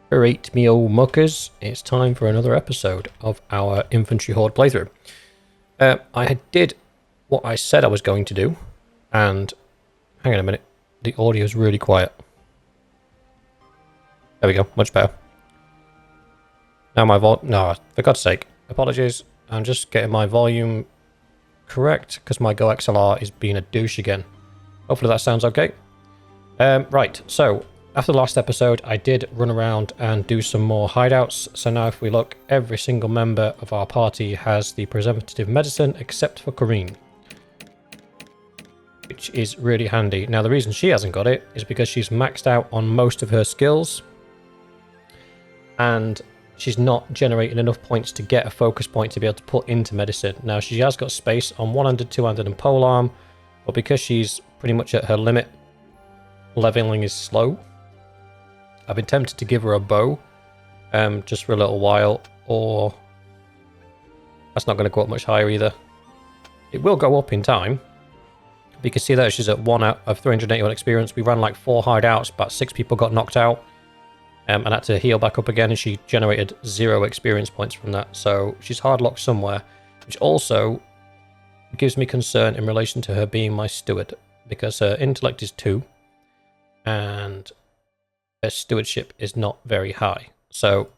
Alright, me old muckers, it's time for another episode of our Infantry Horde playthrough. I did what I said I was going to do, and hang on a minute, the audio is really quiet. There we go, much better. Now my no, for God's sake, apologies, I'm just getting my volume correct, because my Go XLR is being a douche again. Hopefully that sounds okay. Right, so after the last episode, I did run around and do some more hideouts. So now if we look, every single member of our party has the preventative medicine except for Corrine, which is really handy. Now the reason she hasn't got it is because she's maxed out on most of her skills and she's not generating enough points to get a focus point to be able to put into medicine. Now she has got space on one-handed, two-handed and polearm, but because she's pretty much at her limit, leveling is slow. I've been tempted to give her a bow just for a little while, or that's not going to go up much higher either. It will go up in time. You can see that she's at 1 out of 381 experience. We ran like 4 hideouts, about 6 people got knocked out and had to heal back up again, and she generated 0 experience points from that. So she's hard locked somewhere, which also gives me concern in relation to her being my steward, because her intellect is 2 and her stewardship is not very high. So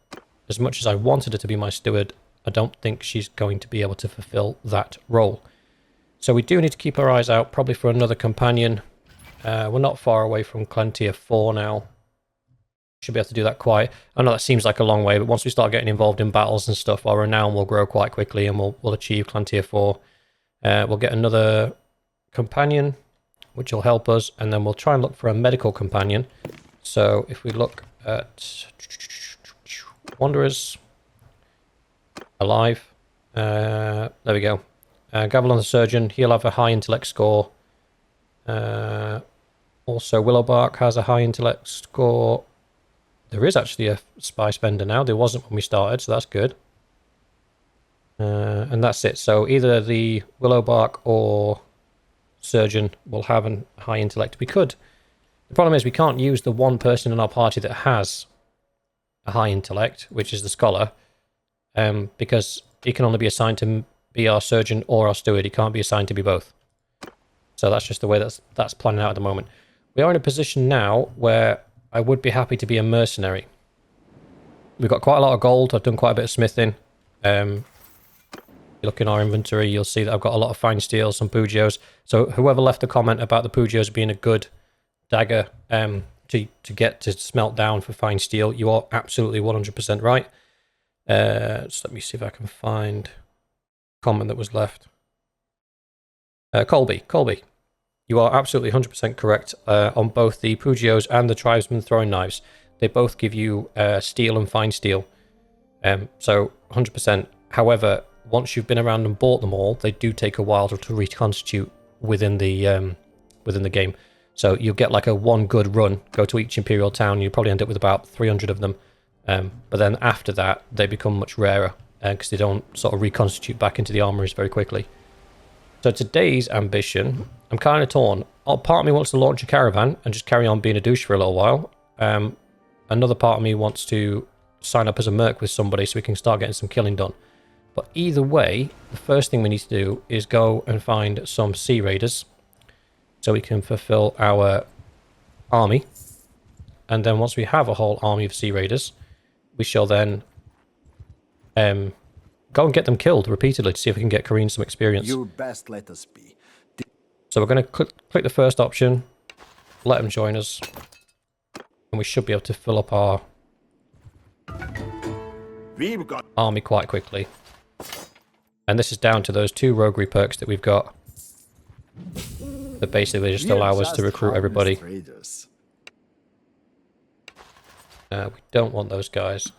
as much as I wanted her to be my steward, I don't think she's going to be able to fulfill that role. So we do need to keep our eyes out probably for another companion. We're not far away from clan tier 4 now. Should be able to do that quite. I know that seems like a long way, but once we start getting involved in battles and stuff, our renown will grow quite quickly and we'll achieve clan tier 4. We'll get another companion, which will help us, and then we'll try and look for a medical companion. So if we look at Wanderers, alive, there we go. Gavelon the Surgeon, he'll have a high intellect score. Also Willowbark has a high intellect score. There is actually a spy spender now. There wasn't when we started, so that's good. And that's it. So either the Willowbark or Surgeon will have a high intellect. We could. The problem is we can't use the one person in our party that has a high intellect, which is the Scholar, because he can only be assigned to be our Surgeon or our Steward. He can't be assigned to be both. So that's just the way that's planning out at the moment. We are in a position now where I would be happy to be a Mercenary. We've got quite a lot of gold. I've done quite a bit of smithing. You look in our inventory, you'll see that I've got a lot of fine steel, some Pugios. So whoever left a comment about the Pugios being a good dagger to get to smelt down for fine steel, you are absolutely 100% right. Just let me see if I can find a comment that was left. Colby, you are absolutely 100% correct on both the Pugios and the Tribesman throwing knives. They both give you steel and fine steel, so 100%. However, once you've been around and bought them all, they do take a while to reconstitute within the game. So you'll get like a one good run, go to each Imperial town, you probably end up with about 300 of them. But then after that, they become much rarer because they don't sort of reconstitute back into the armories very quickly. So today's ambition, I'm kind of torn. Part of me wants to launch a caravan and just carry on being a douche for a little while. Another part of me wants to sign up as a merc with somebody so we can start getting some killing done. But either way, the first thing we need to do is go and find some Sea Raiders so we can fulfill our army. And then once we have a whole army of Sea Raiders, we shall then go and get them killed repeatedly to see if we can get Corrine some experience. You best let us be. So we're going to click the first option, let them join us, and we should be able to fill up our army quite quickly. And this is down to those 2 roguery perks that we've got that basically just allow us to recruit everybody. We don't want those guys.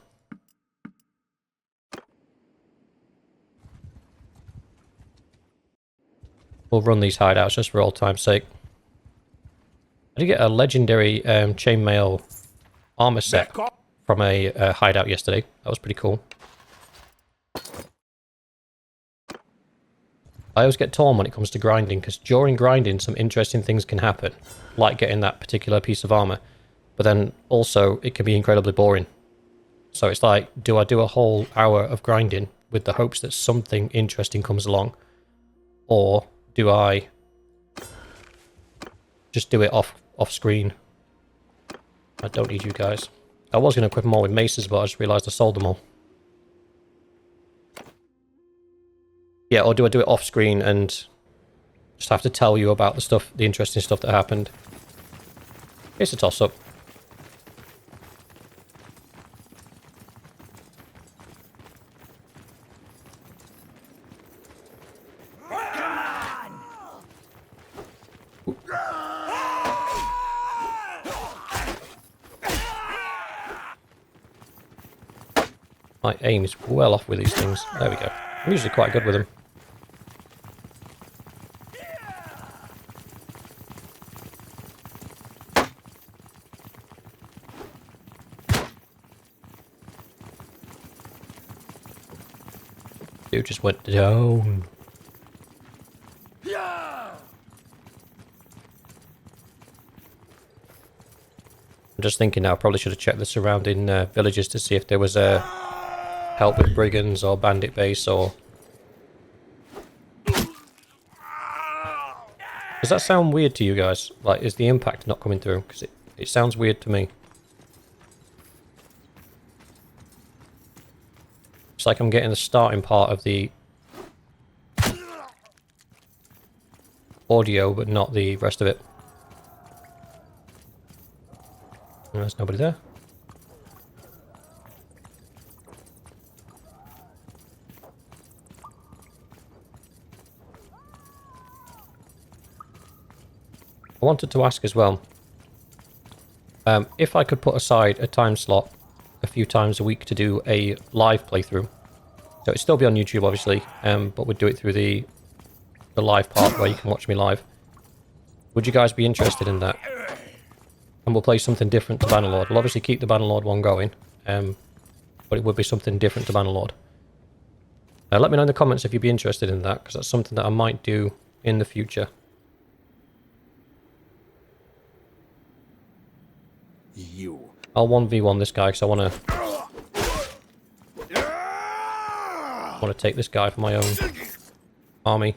We'll run these hideouts just for old time's sake. I did get a legendary chainmail armor set from a hideout yesterday. That was pretty cool. I always get torn when it comes to grinding, because during grinding some interesting things can happen, like getting that particular piece of armor, but then also it can be incredibly boring. So it's like, do I do a whole hour of grinding with the hopes that something interesting comes along? Or do I just do it off screen? I don't need you guys. I was going to equip them all with maces, but I just realised I sold them all. Yeah, or do I do it off screen and just have to tell you about the stuff, the interesting stuff that happened? It's a toss-up. My aim is well off with these things. There we go. I'm usually quite good with them. Dude just went down. I'm just thinking now, I probably should have checked the surrounding villages to see if there was help with brigands or bandit base or... Does that sound weird to you guys? Like, is the impact not coming through? Because it sounds weird to me. It's like I'm getting the starting part of the audio, but not the rest of it. And there's nobody there. I wanted to ask as well, if I could put aside a time slot a few times a week to do a live playthrough. So it'd still be on YouTube, obviously, but we'd do it through the live part where you can watch me live. Would you guys be interested in that? And we'll play something different to Bannerlord. We'll obviously keep the Bannerlord one going, but it would be something different to Bannerlord. Let me know in the comments if you'd be interested in that, because that's something that I might do in the future. I'll 1v1 this guy because I want to take this guy for my own army.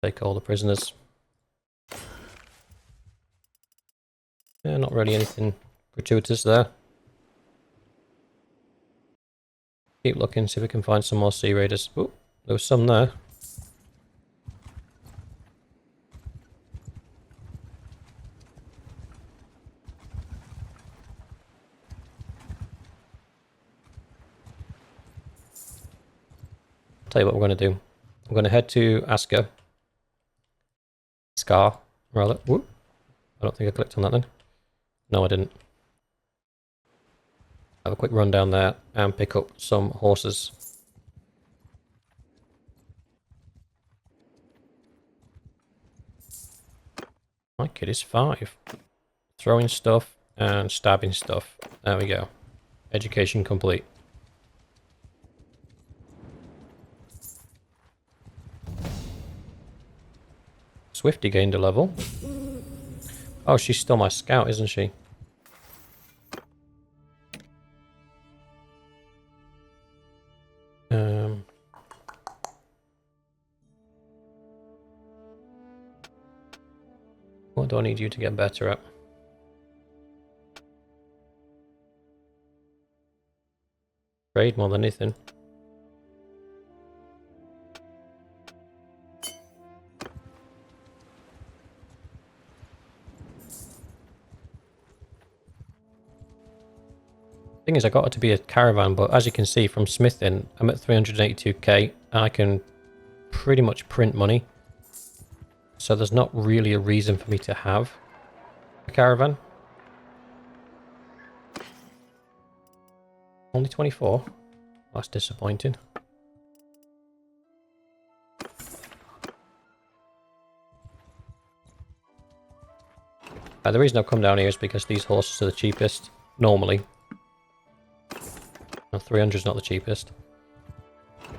Take all the prisoners. Yeah, not really anything gratuitous there. Keep looking, see if we can find some more sea raiders. Oh, there was some there. Tell you what we're going to do. I'm going to head to Asker. Scar, rather. Whoop. I don't think I clicked on that then. No, I didn't. Have a quick run down there and pick up some horses. My kid is 5. Throwing stuff and stabbing stuff. There we go. Education complete. Swifty gained a level. Oh, she's still my scout, isn't she? What do I need you to get better at? Trade more than anything. Thing is, I got it to be a caravan, but as you can see from smithing, I'm at 382k and I can pretty much print money. So there's not really a reason for me to have a caravan. Only 24? That's disappointing. The reason I've come down here is because these horses are the cheapest, normally. Now, 300 is not the cheapest.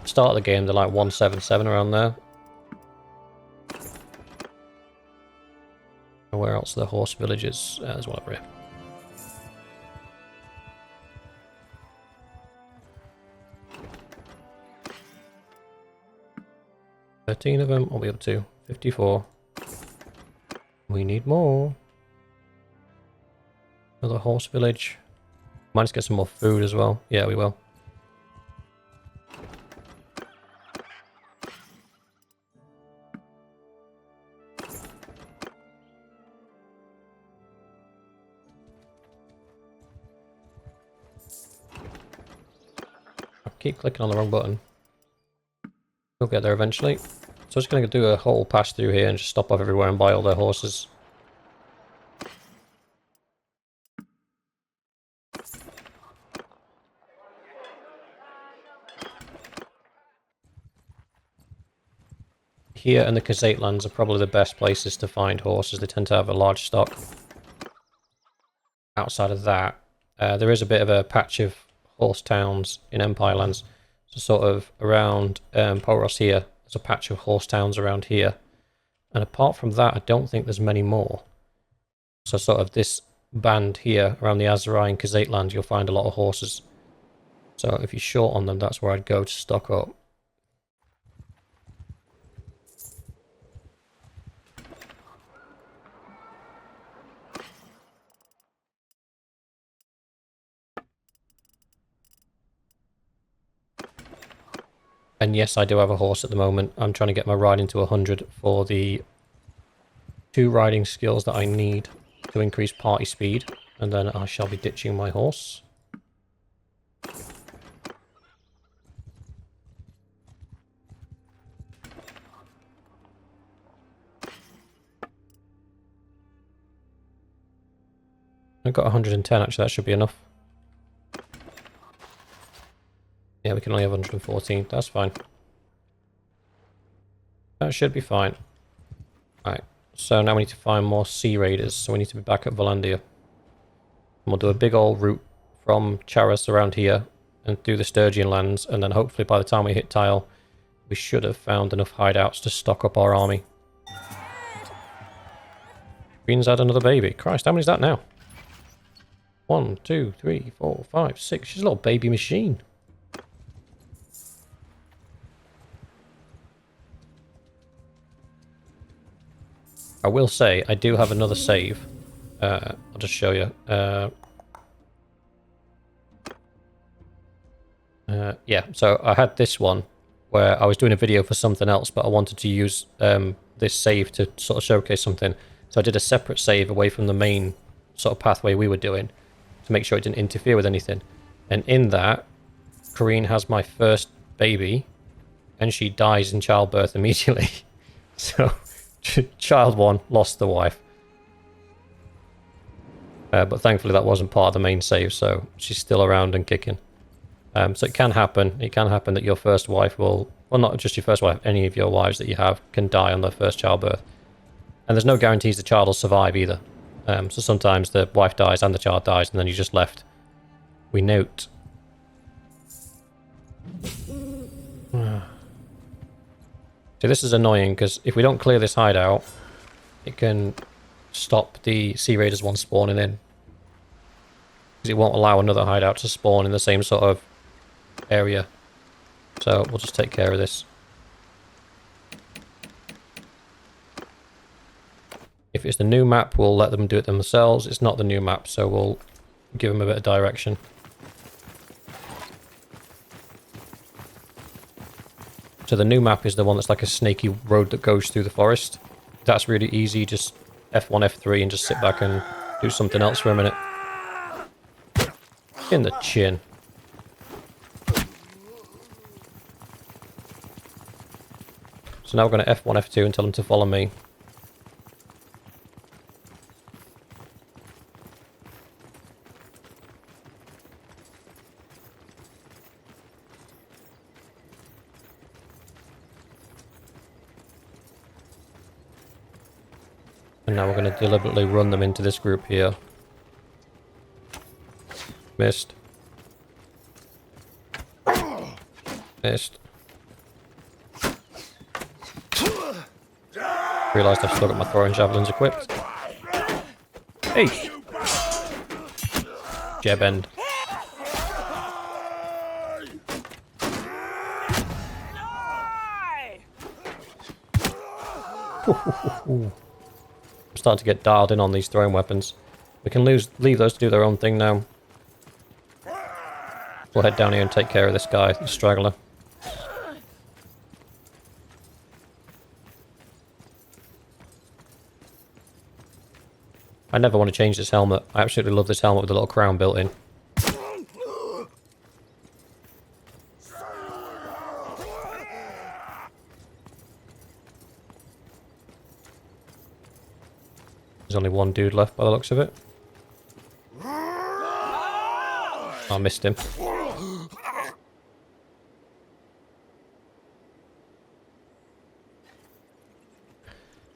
Start of the game, they're like 177 around there. Where else are the horse villages? There's one over here. $13 of them. What are we up to? 54. We need more. Another horse village. Might just get some more food as well. Yeah, we will. I keep clicking on the wrong button. We'll get there eventually. So I'm just going to do a whole pass through here and just stop off everywhere and buy all their horses. Here and the Khazate lands are probably the best places to find horses. They tend to have a large stock. Outside of that, there is a bit of a patch of horse towns in Empire lands. So sort of around Poros here, there's a patch of horse towns around here. And apart from that, I don't think there's many more. So sort of this band here around the Azerai and Khazate land, you'll find a lot of horses. So if you're short on them, that's where I'd go to stock up. And yes, I do have a horse at the moment. I'm trying to get my riding to 100 for the 2 riding skills that I need to increase party speed. And then I shall be ditching my horse. I've got 110 actually, that should be enough. Yeah, we can only have 114, that's fine. That should be fine. Right, so now we need to find more sea raiders, so we need to be back at Volandia. And we'll do a big old route from Charas around here and through the Sturgian lands, and then hopefully by the time we hit Tile, we should have found enough hideouts to stock up our army. Queen's had another baby. Christ, how many is that now? 1, 2, 3, 4, 5, 6. She's a little baby machine. I will say, I do have another save. I'll just show you. Yeah, so I had this one where I was doing a video for something else, but I wanted to use this save to sort of showcase something. So I did a separate save away from the main sort of pathway we were doing to make sure it didn't interfere with anything. And in that, Corrine has my first baby, and she dies in childbirth immediately. So, child 1 lost the wife. But thankfully that wasn't part of the main save, so she's still around and kicking. So it can happen. It can happen that your first wife will... Well, not just your first wife, any of your wives that you have can die on their first childbirth. And there's no guarantees the child will survive either. So sometimes the wife dies and the child dies, and then you're just left. We note. So this is annoying, because if we don't clear this hideout, it can stop the Sea Raiders one spawning in. Because it won't allow another hideout to spawn in the same sort of area. So we'll just take care of this. If it's the new map, we'll let them do it themselves. It's not the new map, so we'll give them a bit of direction. So the new map is the one that's like a snaky road that goes through the forest. That's really easy, just F1, F3 and just sit back and do something else for a minute. In the chin. So now we're going to F1, F2 and tell them to follow me. And now we're going to deliberately run them into this group here. Missed. Missed. Realised I've still got my throwing javelins equipped. Hey! Jeb end. I'm starting to get dialed in on these throwing weapons. We can leave those to do their own thing now. We'll head down here and take care of this guy, the straggler. I never want to change this helmet. I absolutely love this helmet with a little crown built in. There's only one dude left by the looks of it. I missed him.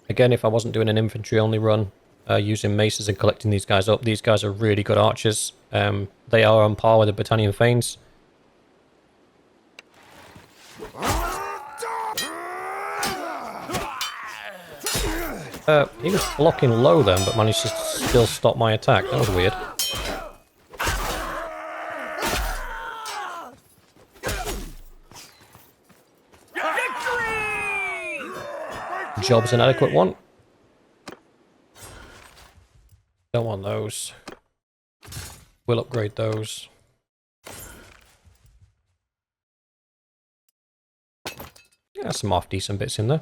Again, if I wasn't doing an infantry only run, using maces and collecting these guys up, these guys are really good archers. They are on par with the Battanian Thanes. He was blocking low then, but managed to still stop my attack. That was weird. Job's an adequate one. Don't want those. We'll upgrade those. Yeah, some half decent bits in there.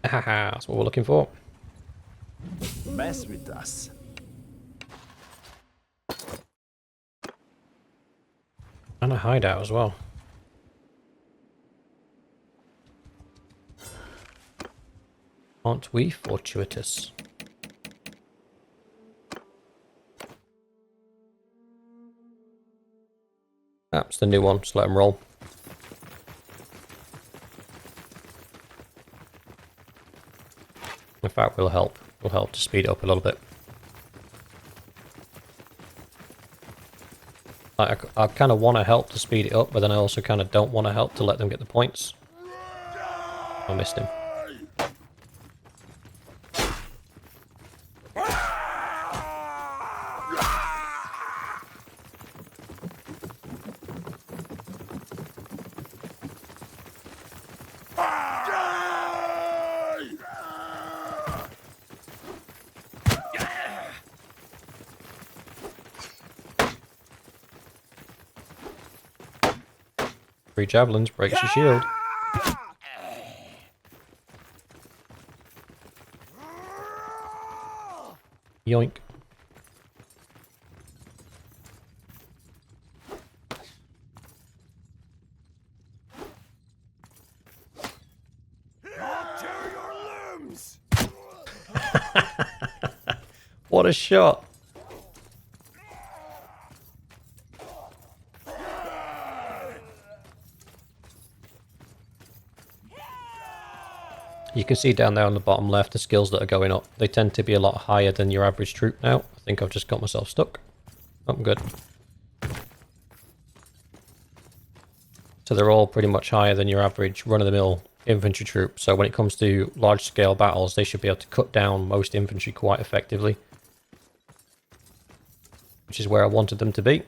Haha, that's what we're looking for. Mess with us. And a hideout as well. Aren't we fortuitous? That's the new one, just let them roll. In fact, we'll help to speed it up a little bit. I kind of want to help to speed it up, but then I also kind of don't want to help to let them get the points. I missed him. 3 javelins breaks your shield. Yoink. What a shot. You can see down there on the bottom left the skills that are going up. They tend to be a lot higher than your average troop now. I think I've just got myself stuck. I'm good. So they're all pretty much higher than your average run-of-the-mill infantry troop. So when it comes to large-scale battles, they should be able to cut down most infantry quite effectively. Which is where I wanted them to be.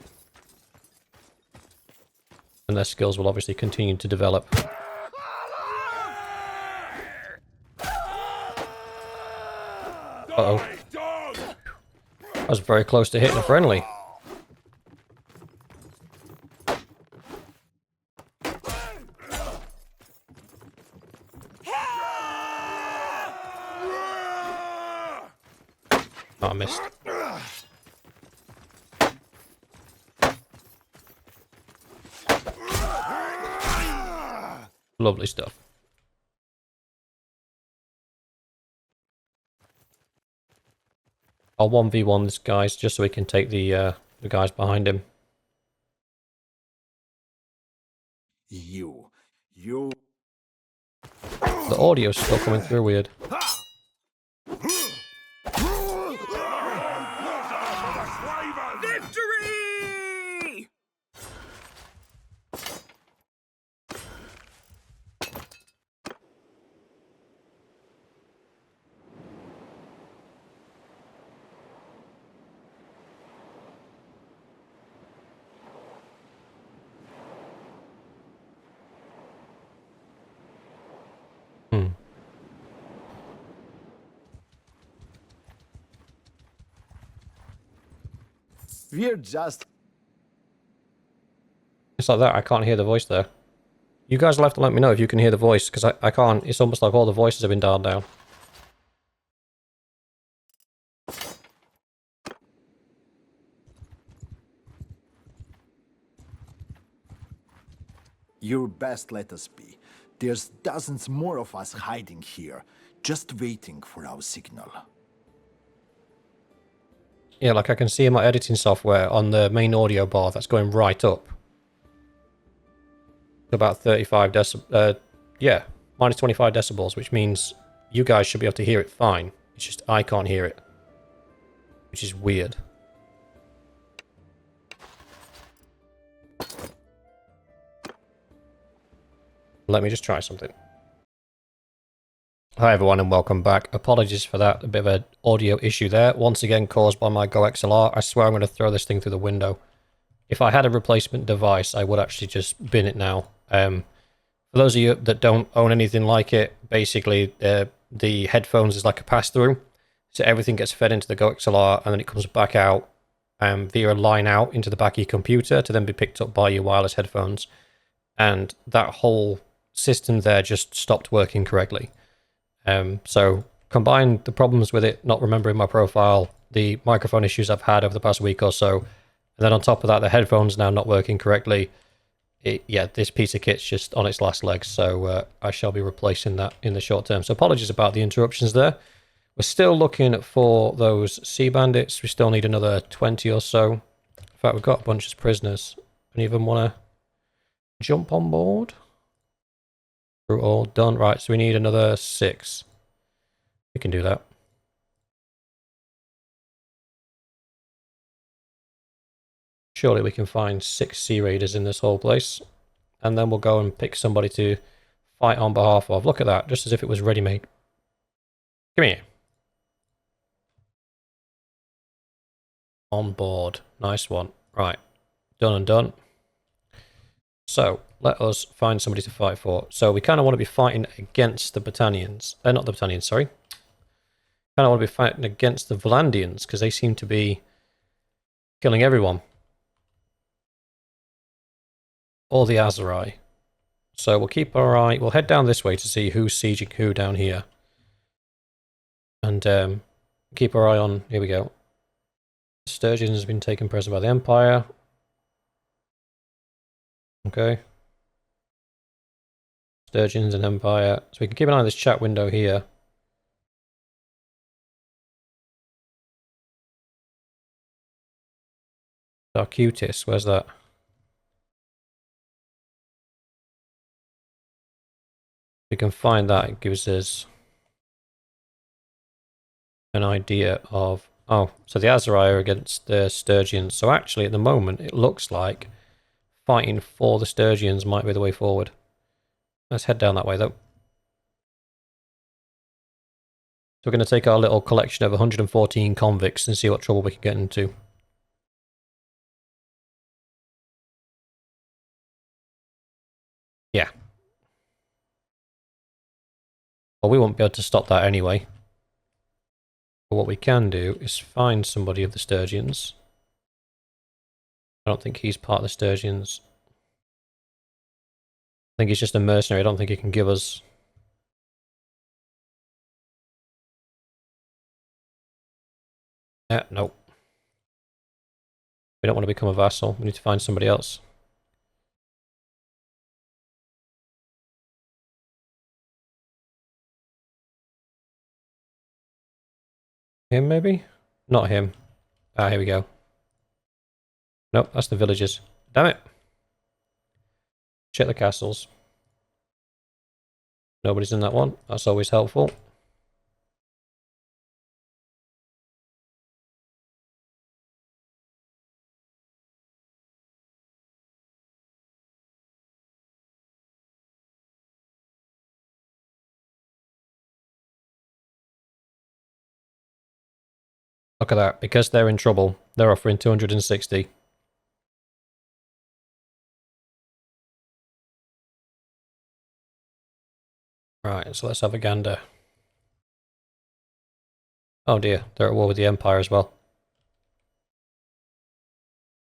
And their skills will obviously continue to develop. Uh-oh. I was very close to hitting a friendly. Oh, I missed. Lovely stuff. I'll 1v1 this guys just so we can take the the guys behind him. You. The audio's still coming through weird. Victory! Hmm. We're just... It's like that, I can't hear the voice there. You guys will have to let me know if you can hear the voice, because I can't. It's almost like all the voices have been dialed down. Your best let us be. There's dozens more of us hiding here, just waiting for our signal. Yeah, like I can see in my editing software on the main audio bar that's going right up. About 35 decibels. Yeah, minus 25 decibels, which means you guys should be able to hear it fine. It's just I can't hear it, which is weird. Let me just try something. Hi everyone and welcome back. Apologies for that, a bit of an audio issue there. Once again caused by my Go XLR. I swear I'm going to throw this thing through the window. If I had a replacement device, I would actually just bin it now. For those of you that don't own anything like it, basically the headphones is like a pass-through. So everything gets fed into the Go XLR and then it comes back out via a line out into the back of your computer to then be picked up by your wireless headphones. And that whole system there just stopped working correctly. So combine the problems with it not remembering my profile, the microphone issues I've had over the past week or so, and then on top of that, the headphones now not working correctly. Yeah, this piece of kit's just on its last legs, so I shall be replacing that in the short term. So apologies about the interruptions there. We're still looking for those sea bandits. We still need another 20 or so. In fact, we've got a bunch of prisoners. Any of them want to jump on board? We're all done. Right, so we need another 6. We can do that. Surely we can find 6 Sea Raiders in this whole place. And then we'll go and pick somebody to fight on behalf of. Look at that, just as if it was ready-made. Come here. On board. Nice one. Right. Done and done. So, let us find somebody to fight for. So, we kind of want to be fighting against the Battanians. Not the Battanians, sorry. Kind of want to be fighting against the Vlandians, because they seem to be killing everyone. Or the azerai. So, we'll keep our eye... We'll head down this way to see who's sieging who down here. And keep our eye on... Here we go. Sturgeon has been taken prisoner by the Empire. Okay. Sturgeons and Empire. So we can keep an eye on this chat window here. Arcutis, where's that? If we can find that, it gives us an idea of... Oh, so the azerai are against the Sturgeons. So actually, at the moment, it looks like fighting for the Sturgeons might be the way forward. Let's head down that way, though. So we're going to take our little collection of 114 convicts and see what trouble we can get into. Yeah. Well, we won't be able to stop that anyway. But what we can do is find somebody of the Sturgeons. I don't think he's part of the Sturgeons. I think he's just a mercenary. I don't think he can give us... Yeah, nope. We don't want to become a vassal. We need to find somebody else. Him, maybe? Not him. Ah, here we go. Nope, that's the villages. Damn it. Check the castles. Nobody's in that one. That's always helpful. Look at that. Because they're in trouble, they're offering 260. Right, so let's have a gander. Oh dear, they're at war with the Empire as well.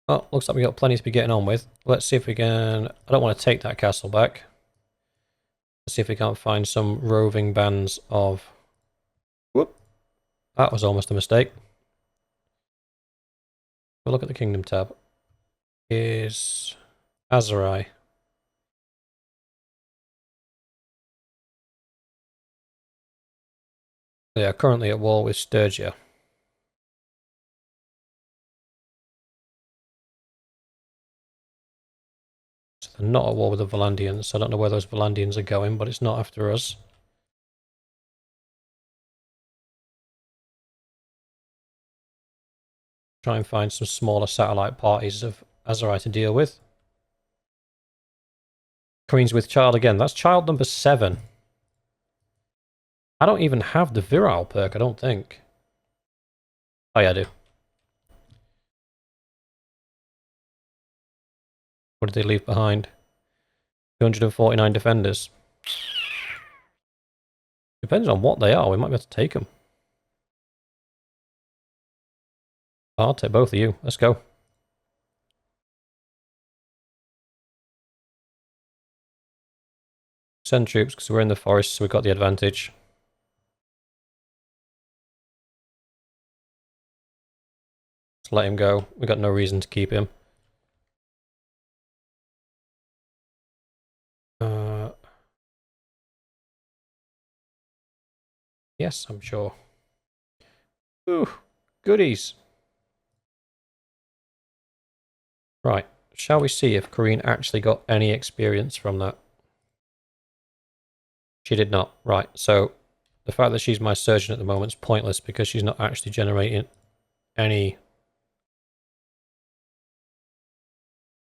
Oh, looks like we've got plenty to be getting on with. Let's see if we can... I don't want to take that castle back. Let's see if we can't find some roving bands of... Whoop! That was almost a mistake. We'll look at the Kingdom tab. Is... azerai. They are currently at war with Sturgia. So they're not at war with the Valandians. I don't know where those Valandians are going, but it's not after us. Try and find some smaller satellite parties of azerai to deal with. Queens with child again. That's child number 7. I don't even have the virile perk, I don't think. Oh yeah, I do. What did they leave behind? 249 defenders. Depends on what they are, we might be able to take them. I'll take both of you, let's go. Send troops, because we're in the forest, so we've got the advantage. Let's let him go, we've got no reason to keep him. Yes, I'm sure. Ooh, goodies. Right, shall we see if Corrine actually got any experience from that? She did not. Right, so the fact that she's my surgeon at the moment is pointless because she's not actually generating any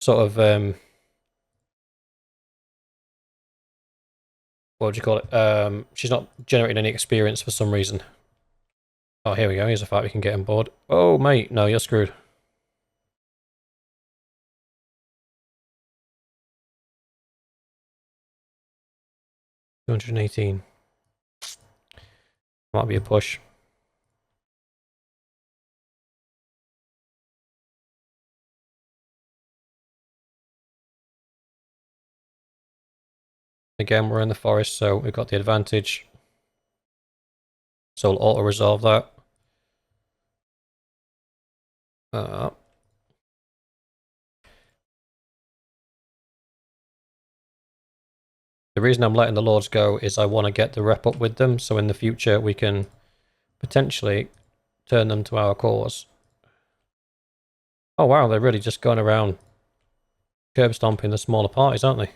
sort of what would you call it? She's not generating any experience for some reason. Oh, here we go. Here's a fight we can get on board. Oh, mate, no, you're screwed. $218. Might be a push. Again, we're in the forest, so we've got the advantage. So we'll auto-resolve that. The reason I'm letting the Lords go is I want to get the rep up with them, so in the future we can potentially turn them to our cause. Oh wow, they're really just going around curb stomping the smaller parties, aren't they?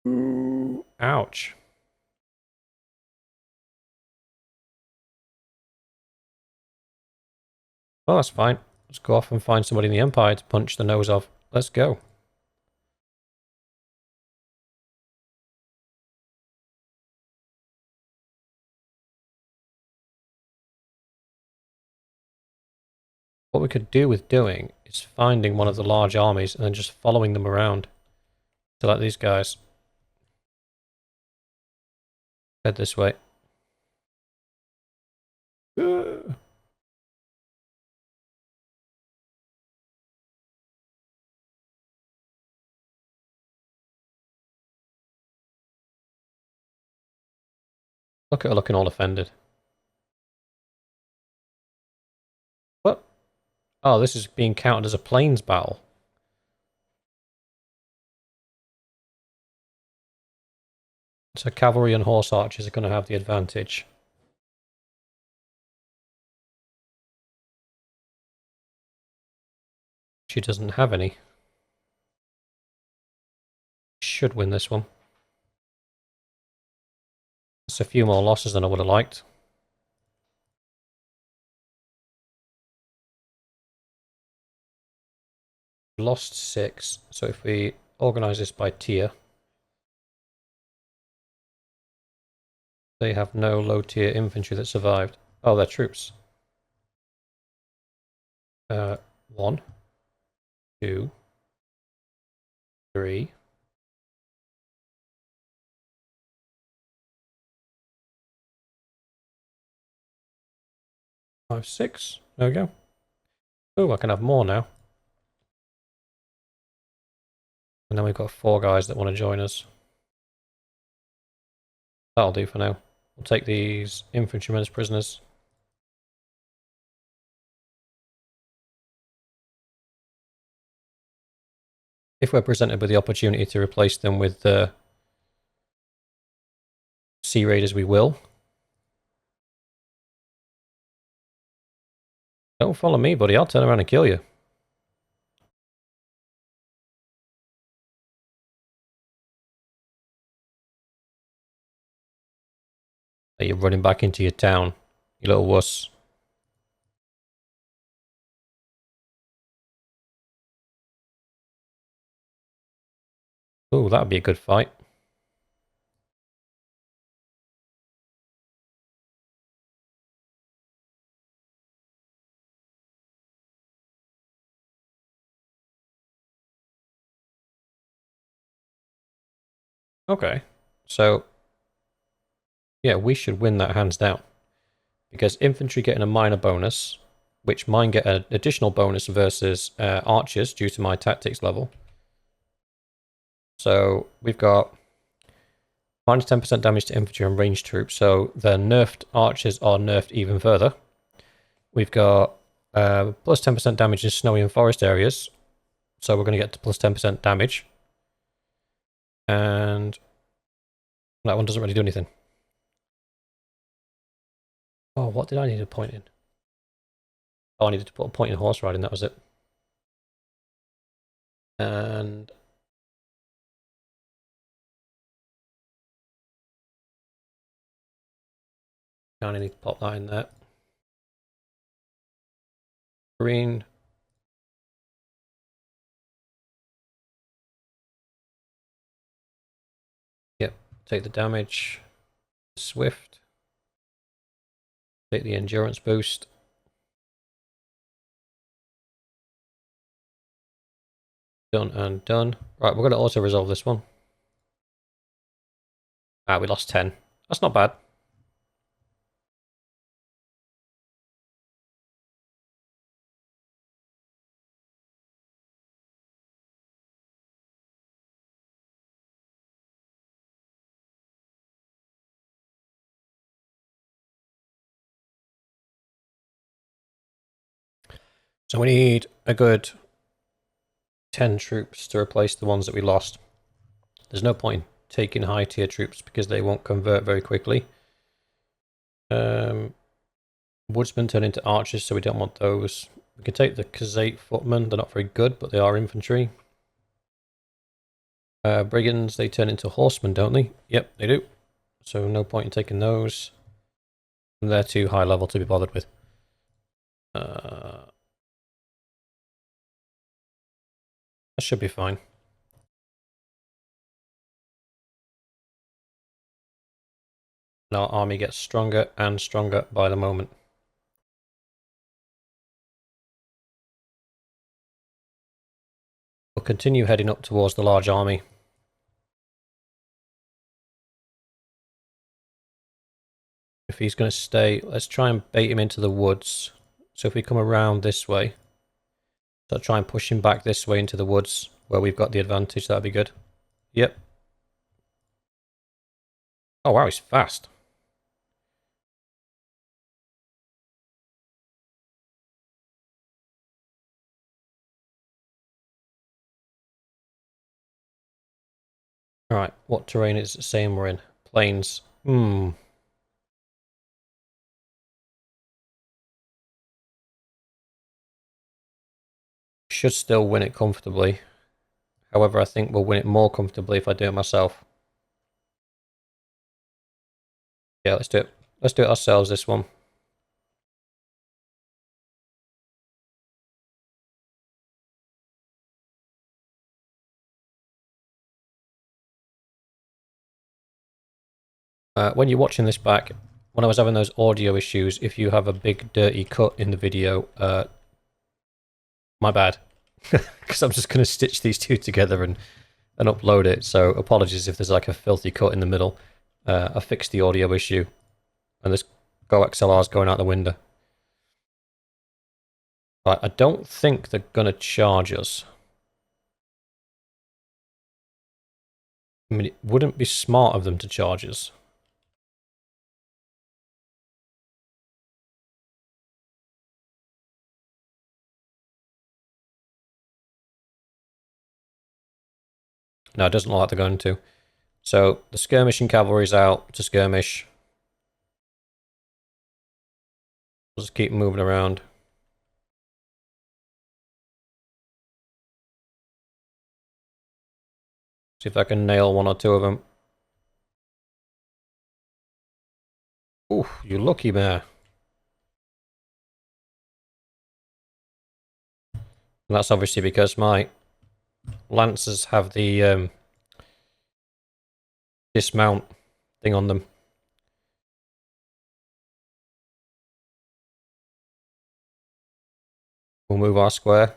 Ooh, ouch. Well, that's fine. Let's go off and find somebody in the Empire to punch the nose of. Let's go. What we could do with doing is finding one of the large armies and then just following them around. So like these guys. Head this way. Look at her looking all offended. What? Oh, this is being counted as a plains battle. So cavalry and horse archers are going to have the advantage. She doesn't have any. Should win this one. It's a few more losses than I would have liked. Lost 6, so if we organise this by tier, they have no low tier infantry that survived. Oh, they're troops. 1, 2, 3. 5, 6. There we go. Oh, I can have more now. And then we've got 4 guys that want to join us. That'll do for now. We'll take these infantrymen as prisoners. If we're presented with the opportunity to replace them with the Sea Raiders, we will. Don't follow me, buddy. I'll turn around and kill you. You're running back into your town, you little wuss. Oh, that'd be a good fight. Okay, so yeah, we should win that hands down. Because infantry getting a minor bonus, which mine get an additional bonus versus archers due to my tactics level. So we've got minus 10% damage to infantry and ranged troops, so the nerfed archers are nerfed even further. We've got plus 10% damage in snowy and forest areas, so we're going to get to plus 10% damage. And that one doesn't really do anything. Oh, what did I need to point in? Oh, I needed to put a point in horse riding, that was it. And I need to pop that in there. Green. Yep, take the damage. Swift. Take the endurance boost. Done and done. Right, we're going to auto-resolve this one. Ah, we lost 10. That's not bad. So we need a good 10 troops to replace the ones that we lost. There's no point in taking high tier troops because they won't convert very quickly. Woodsmen turn into archers, so we don't want those. We can take the Khazate footmen. They're not very good, but they are infantry. Brigands, they turn into horsemen, don't they? Yep, they do. So no point in taking those. And they're too high level to be bothered with. That should be fine. And our army gets stronger and stronger by the moment. We'll continue heading up towards the large army. If he's going to stay, let's try and bait him into the woods. So if we come around this way, so try and push him back this way into the woods where we've got the advantage, that'd be good. Yep. Oh wow, he's fast. Alright, what terrain is it saying we're in? planes. Should still win it comfortably. However, I think we'll win it more comfortably if I do it myself. Yeah, let's do it. Let's do it ourselves, this one. When you're watching this back, when I was having those audio issues, if you have a big dirty cut in the video, my bad. Because I'm just going to stitch these two together and upload it, so apologies if there's like a filthy cut in the middle. I fixed the audio issue, and this Go XLR is going out the window. Right, I don't think they're going to charge us. I mean, it wouldn't be smart of them to charge us. No, it doesn't look like they're going to. So, the skirmishing cavalry's out to skirmish. We'll just keep moving around. See if I can nail one or two of them. Ooh, you lucky bear. And that's obviously because my lancers have the dismount thing on them. We'll move our square.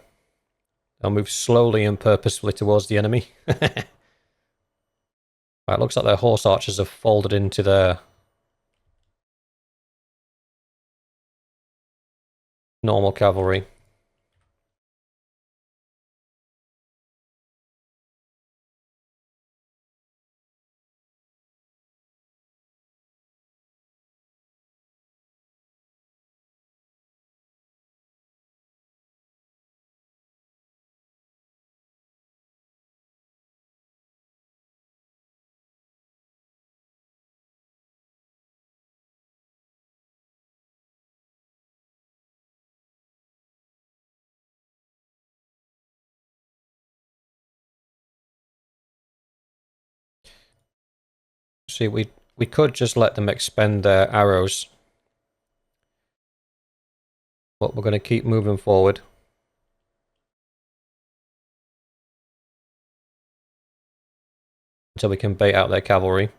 I'll move slowly and purposefully towards the enemy. Right, looks like their horse archers have folded into their normal cavalry. See, we could just let them expend their arrows, but we're going to keep moving forward until we can bait out their cavalry.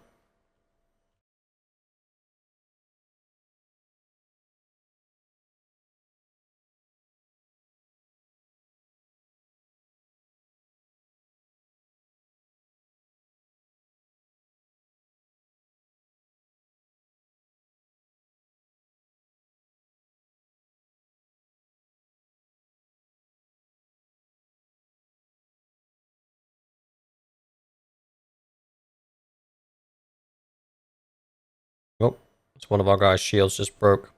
Oh, it's one of our guys' shields just broke.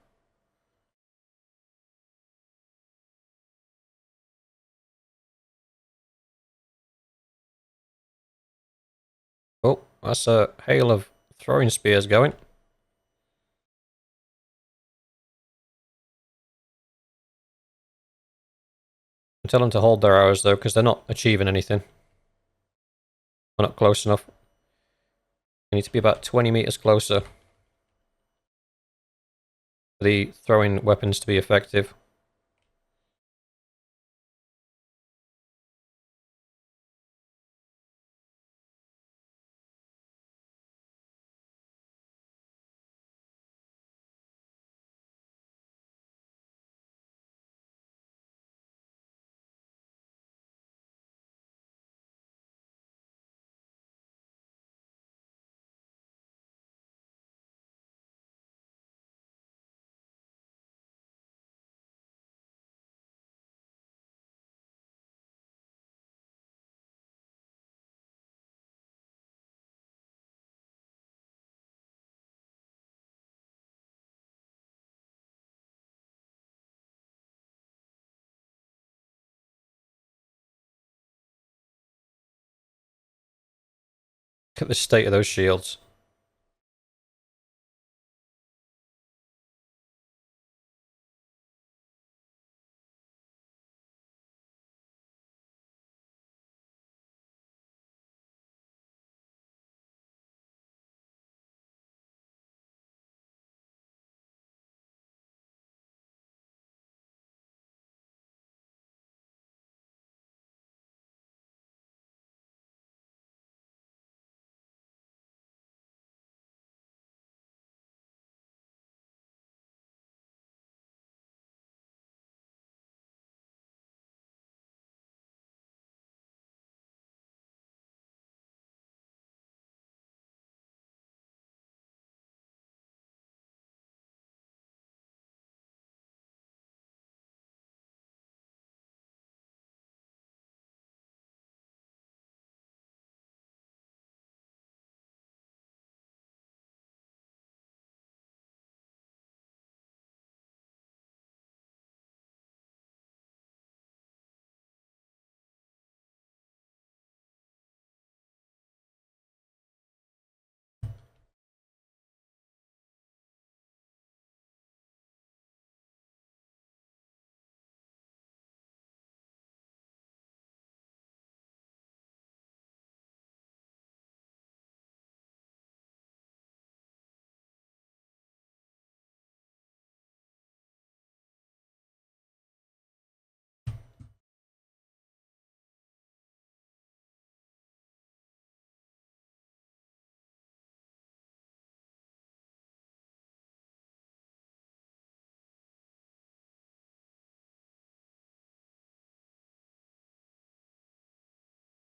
Oh, that's a hail of throwing spears going. Tell them to hold their arrows though, because they're not achieving anything. We're not close enough. We need to be about 20 meters closer for the throwing weapons to be effective. Look at the state of those shields.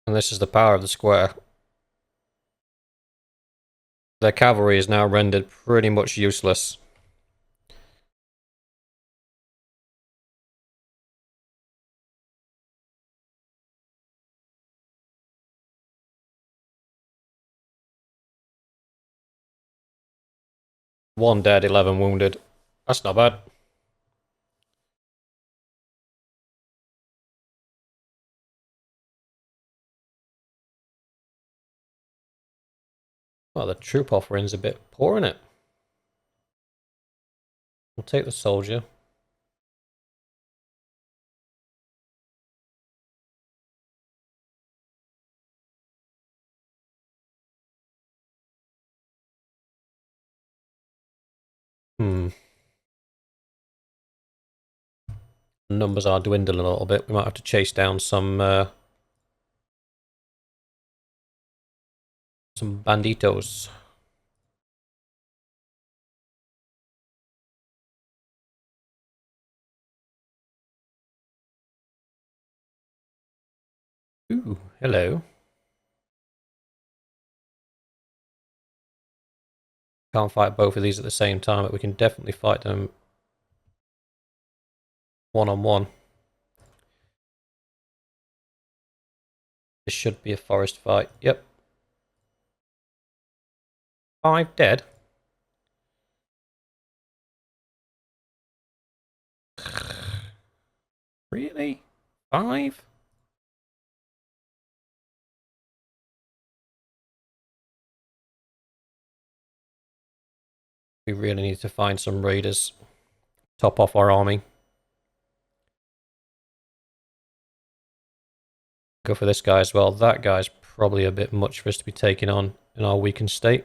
And this is the power of the square. Their cavalry is now rendered pretty much useless. One dead, 11 wounded. That's not bad. Well, the troop offering's a bit poor, isn't it? We'll take the soldier. Numbers are dwindling a little bit. We might have to chase down some banditos. Ooh, hello. Can't fight both of these at the same time, but we can definitely fight them one-on-one. This should be a forest fight. Yep. 5 dead. Really? 5? We really need to find some raiders. Top off our army. Go for this guy as well. That guy's probably a bit much for us to be taking on in our weakened state.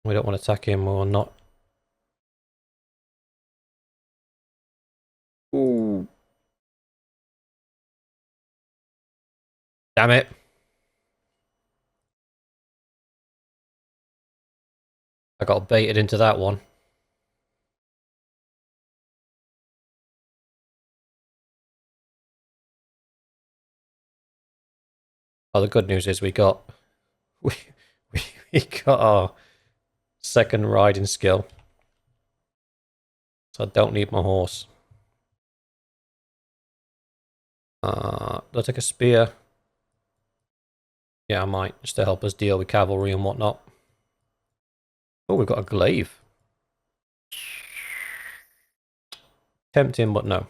We don't want to attack him or not. Ooh. Damn it. I got baited into that one. Oh, the good news is we got we, we got our second riding skill. So I don't need my horse. Do I take a spear? Yeah, I might, just to help us deal with cavalry and whatnot. Oh, we've got a glaive. Tempting, but no.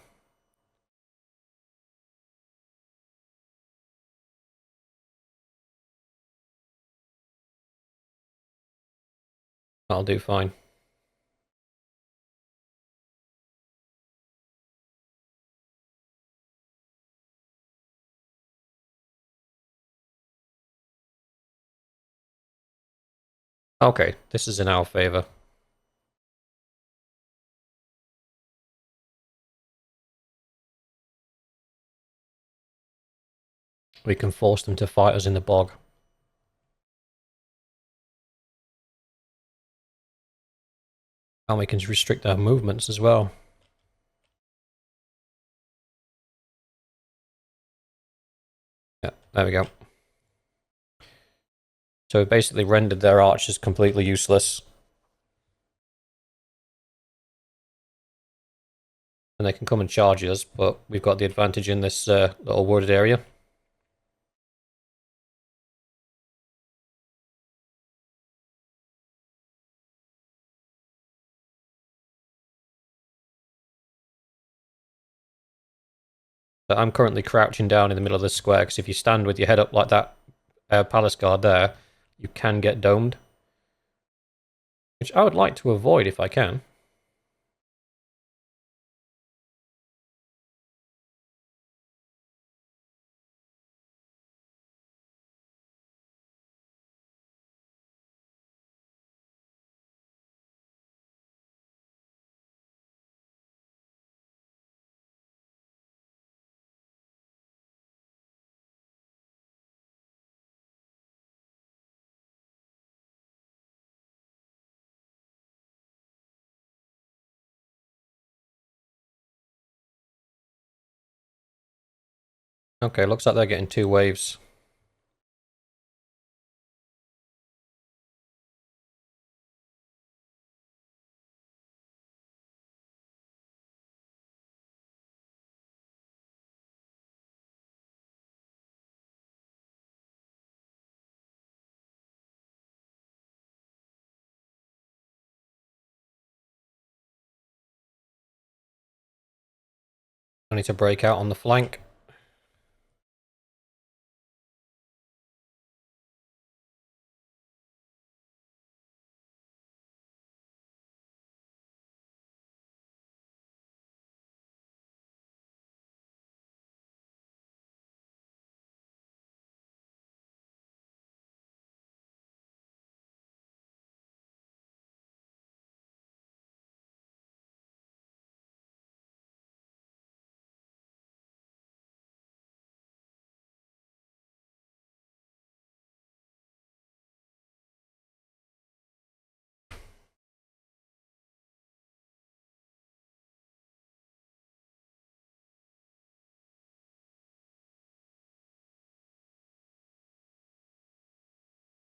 That'll do fine. Okay, this is in our favour. We can force them to fight us in the bog. And we can restrict their movements as well. Yeah, there we go. So we basically rendered their archers completely useless. And they can come and charge us, but we've got the advantage in this little wooded area. So I'm currently crouching down in the middle of the square, because if you stand with your head up like that palace guard there, you can get domed. Which I would like to avoid if I can. Okay, looks like they're getting 2 waves. I need to break out on the flank.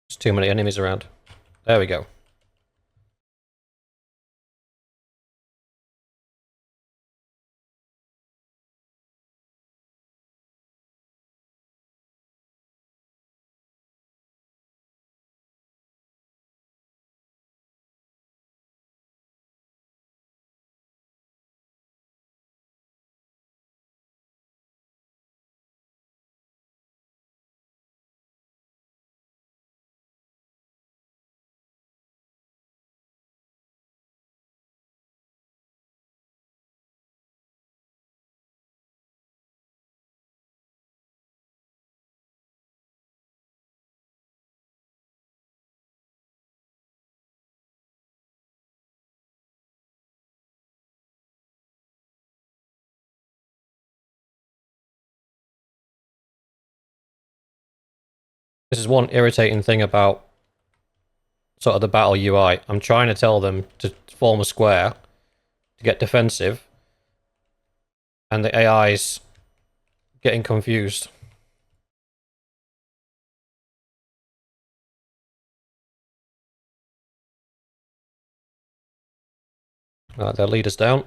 There's too many enemies around. There we go. This is one irritating thing about sort of the battle UI. I'm trying to tell them to form a square to get defensive, and the AI's getting confused. Alright, their leader's down.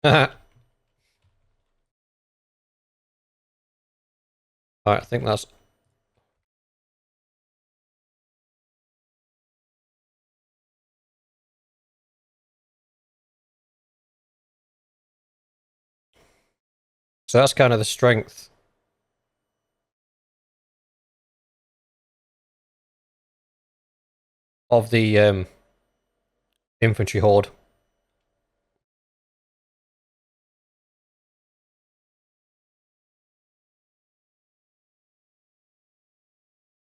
Alright, I think that's... So that's kind of the strength of the Infantry Horde.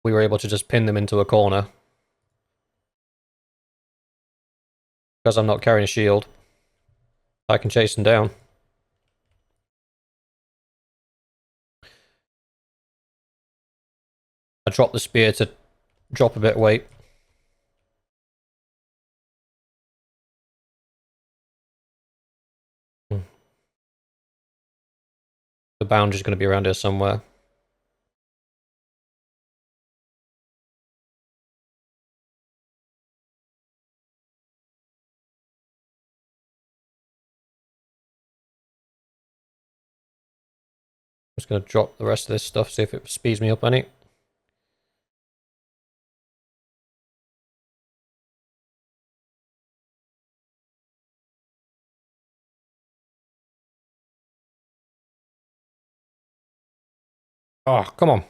We were able to just pin them into a corner. Because I'm not carrying a shield, I can chase them down. I drop the spear to drop a bit of weight. The boundary's going to be around here somewhere. just going to drop the rest of this stuff, see if it speeds me up any. Oh, come on.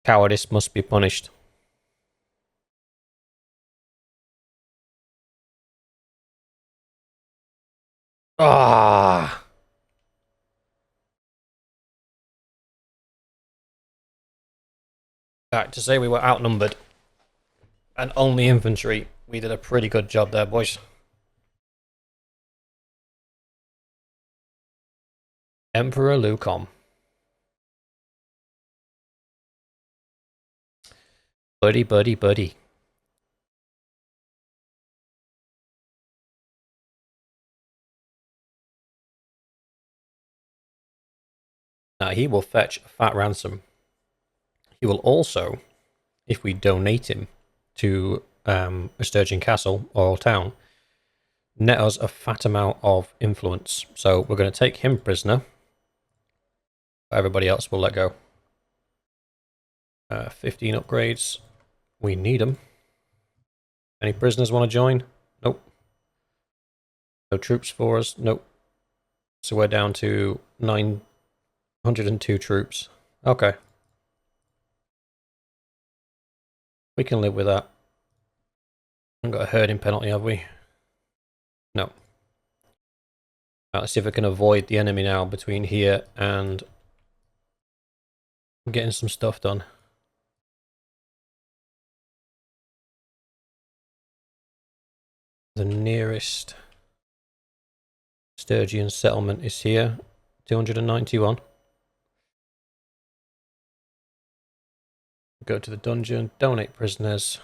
Cowardice must be punished. Ah. Right, to say we were outnumbered and only infantry, we did a pretty good job there, boys. Emperor Lucom. Buddy, buddy, buddy. Now, he will fetch a fat ransom. He will also, if we donate him to a Sturgeon Castle or town, net us a fat amount of influence. So we're going to take him prisoner. Everybody else will let go. 15 upgrades. We need them. Any prisoners want to join? Nope. No troops for us? Nope. So we're down to 902 troops. Okay. We can live with that. Haven't got a herding penalty, have we? No. Right, let's see if I can avoid the enemy now between here and getting some stuff done. The nearest Sturgeon settlement is here. 291. Go to the dungeon. Donate prisoners.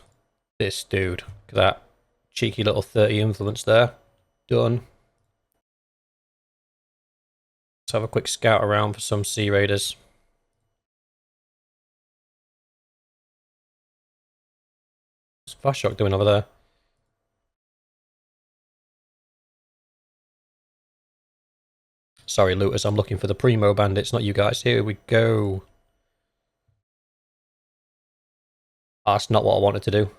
This dude. Look at that. Cheeky little 30 influence there. Done. Let's have a quick scout around for some sea raiders. What's Fast Shock doing over there? Sorry, looters, I'm looking for the primo bandits, not you guys. Here we go. Oh, that's not what I wanted to do.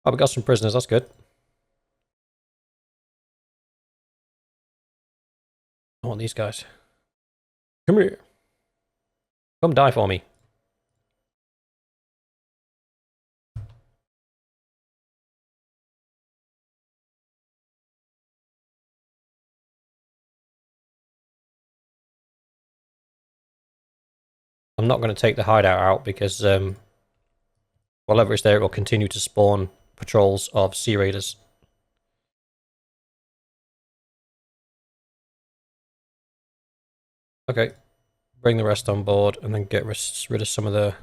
Oh, we got some prisoners, that's good. I want these guys. Come here. Come die for me. I'm not going to take the hideout out because whatever is there, it will continue to spawn patrols of sea raiders. Okay. Bring the rest on board and then get rid of some of the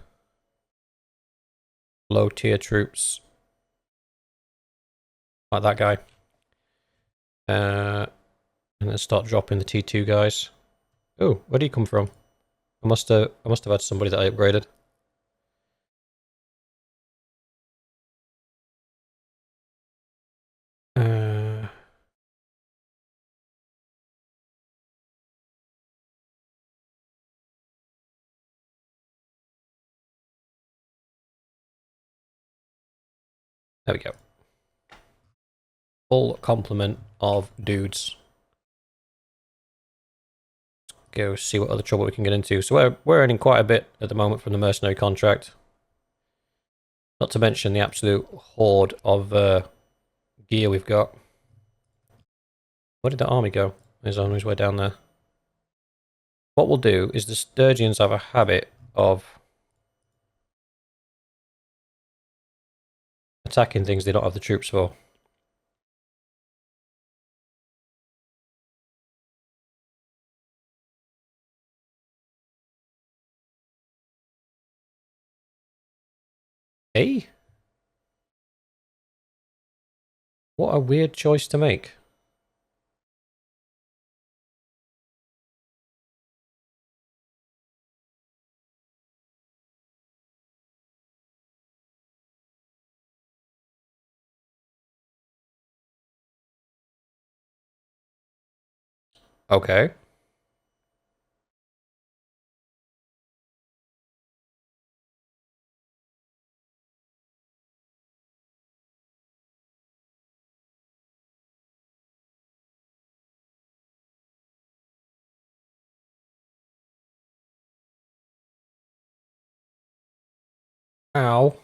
low tier troops. Like that guy. And then start dropping the T2 guys. Oh, where did he come from? I must have had somebody that I upgraded. There we go. Full complement of dudes. Let's go see what other trouble we can get into. So we're earning quite a bit at the moment from the mercenary contract. Not to mention the absolute horde of gear we've got. Where did that army go? He's on his way down there. What we'll do is the Sturgeons have a habit of attacking things they don't have the troops for. Hey? What a weird choice to make. Okay. Ow.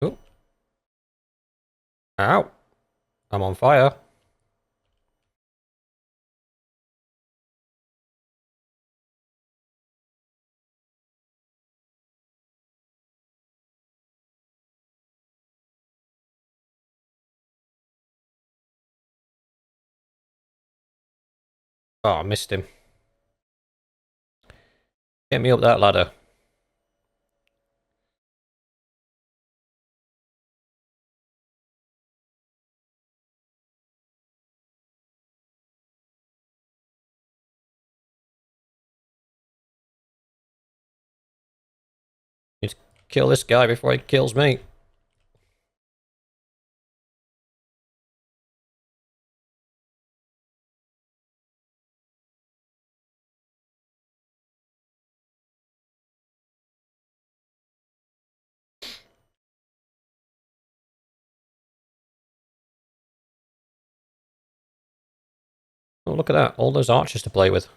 Ooh. Ow. I'm on fire. Oh, I missed him. Get me up that ladder. Need to kill this guy before he kills me. Oh, look at that. All those archers to play with.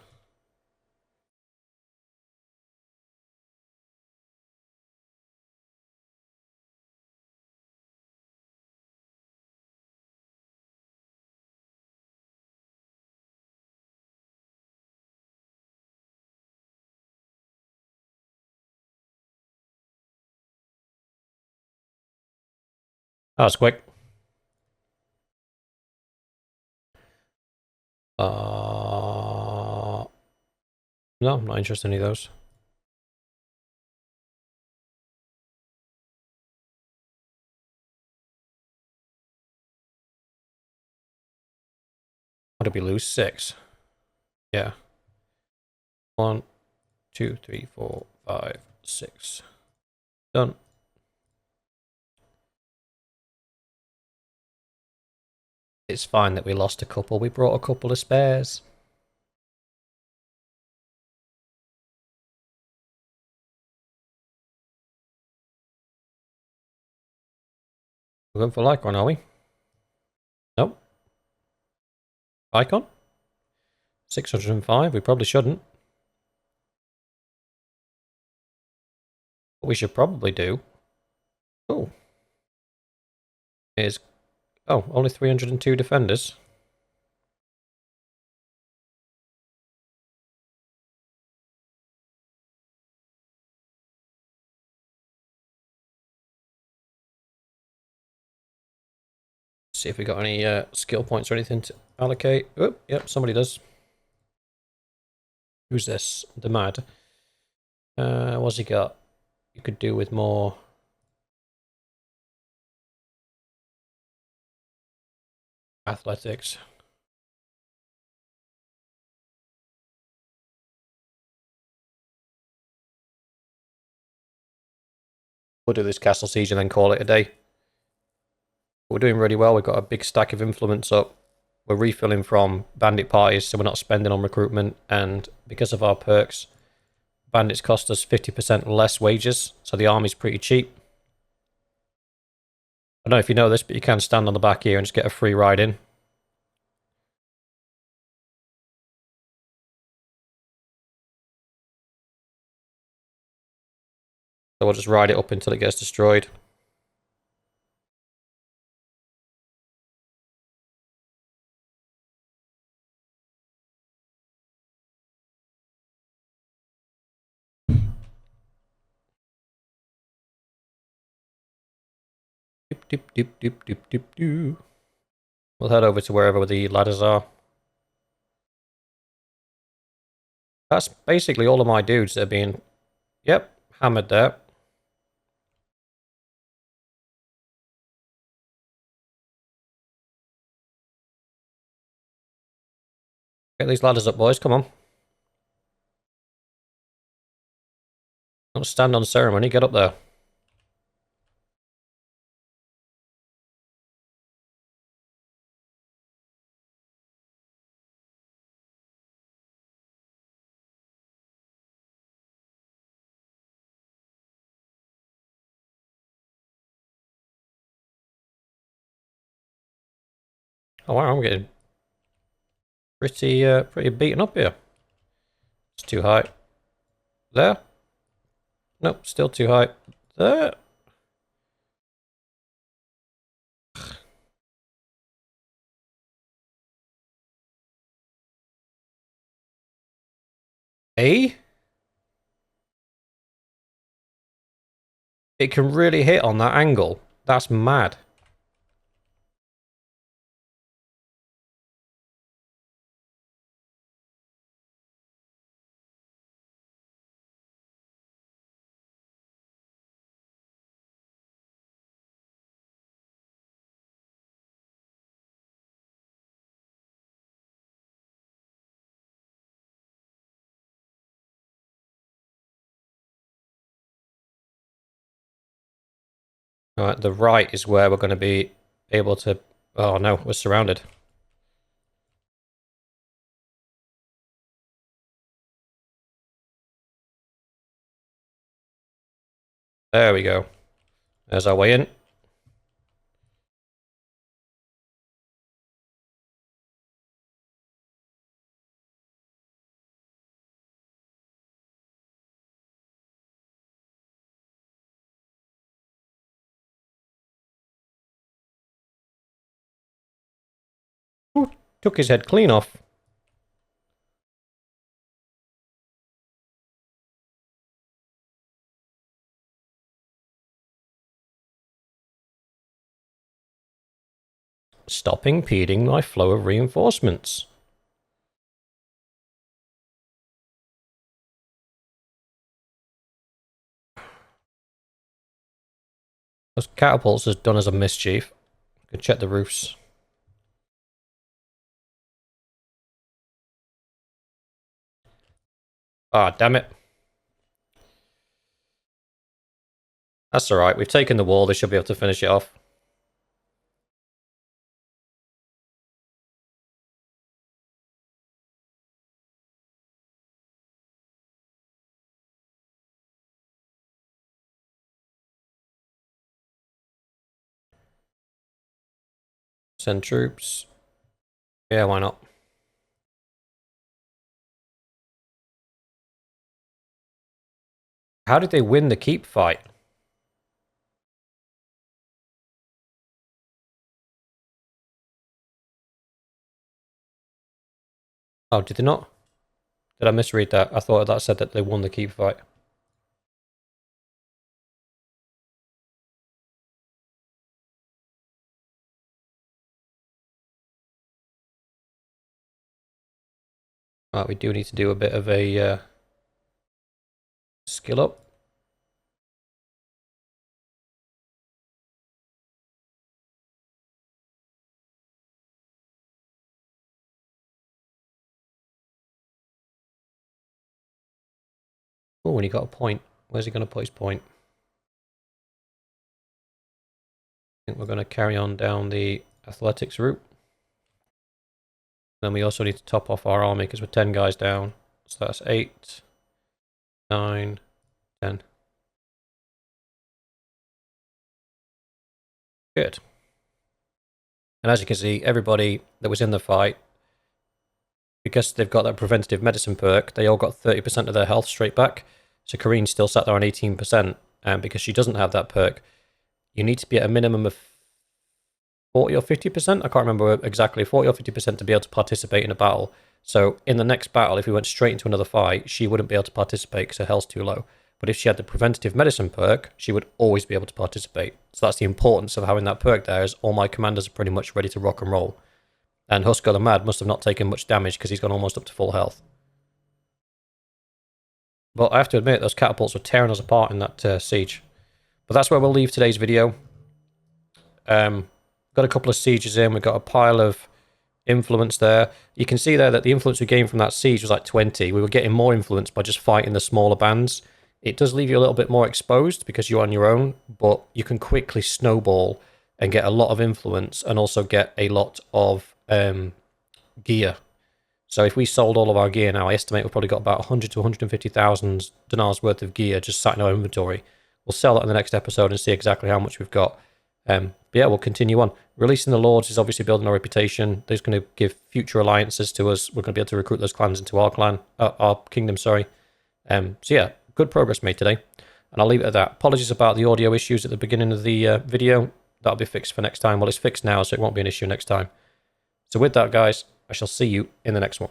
That was quick. No, I'm not interested in any of those. What did we lose? 6. Yeah. 1, 2, 3, 4, 5, 6. Done. It's fine that we lost a couple. We brought a couple of spares. We're going for Lycron, are we? Nope. Icon? 605. We probably shouldn't. What we should probably do. Oh. Is. Oh, only 302 defenders. See if we got any skill points or anything to allocate. Oh, yep, somebody does. Who's this? The Mad. What's he got? You could do with more athletics. We'll do this castle siege and then call it a day. We're doing really well. We've got a big stack of implements up. We're refilling from bandit parties, so we're not spending on recruitment. And because of our perks, bandits cost us 50% less wages, so the army's pretty cheap. I don't know if you know this, but you can stand on the back here and just get a free ride in. So we'll just ride it up until it gets destroyed. Doop, doop, doop, doop, doop, doop, doop. We'll head over to wherever the ladders are. That's basically all of my dudes that are being Yep, hammered there. Get these ladders up, boys. Come on. Don't stand on ceremony. Get up there. Oh wow, I'm getting pretty beaten up here. It's too high. There. Nope, still too high. There. A? It can really hit on that angle. That's mad. Alright, the right is where we're going to be able to... Oh no, we're surrounded. There we go. There's our way in. Ooh, took his head clean off. Stop impeding my flow of reinforcements. Those catapults has done us a mischief. Go check the roofs. Ah, damn it. That's alright, we've taken the wall, they should be able to finish it off. Send troops. Yeah, why not? How did they win the keep fight? Oh, did they not? Did I misread that? I thought that said that they won the keep fight. Right, we do need to do a bit of a skill up. Oh, and he got a point. Where's he going to put his point? I think we're going to carry on down the athletics route. Then we also need to top off our army because we're 10 guys down. So that's 8, 9, 10. Good. And as you can see, everybody that was in the fight, because they've got that preventative medicine perk, they all got 30% of their health straight back. So Kareen still sat there on 18%. And because she doesn't have that perk, you need to be at a minimum of 40 or 50%. I can't remember exactly, 40 or 50% to be able to participate in a battle. So in the next battle, if we went straight into another fight, she wouldn't be able to participate because her health's too low. But if she had the preventative medicine perk, she would always be able to participate. So that's the importance of having that perk there, is all my commanders are pretty much ready to rock and roll. And Husker the Mad must have not taken much damage because he's gone almost up to full health. But I have to admit, those catapults were tearing us apart in that siege. But that's where we'll leave today's video. Got a couple of sieges in. We've got a pile of influence there. You can see there that the influence we gained from that siege was like 20. We were getting more influence by just fighting the smaller bands. It does leave you a little bit more exposed because you're on your own, but you can quickly snowball and get a lot of influence and also get a lot of gear. So if we sold all of our gear now, I estimate we've probably got about 100 to 150,000 dinars worth of gear just sat in our inventory. We'll sell that in the next episode and see exactly how much we've got. But yeah, we'll continue on. Releasing the Lords is obviously building our reputation. They're going to give future alliances to us. We're going to be able to recruit those clans into our clan, our kingdom, sorry. So yeah, good progress made today. And I'll leave it at that. Apologies about the audio issues at the beginning of the video. That'll be fixed for next time. Well, it's fixed now, so it won't be an issue next time. So with that, guys, I shall see you in the next one.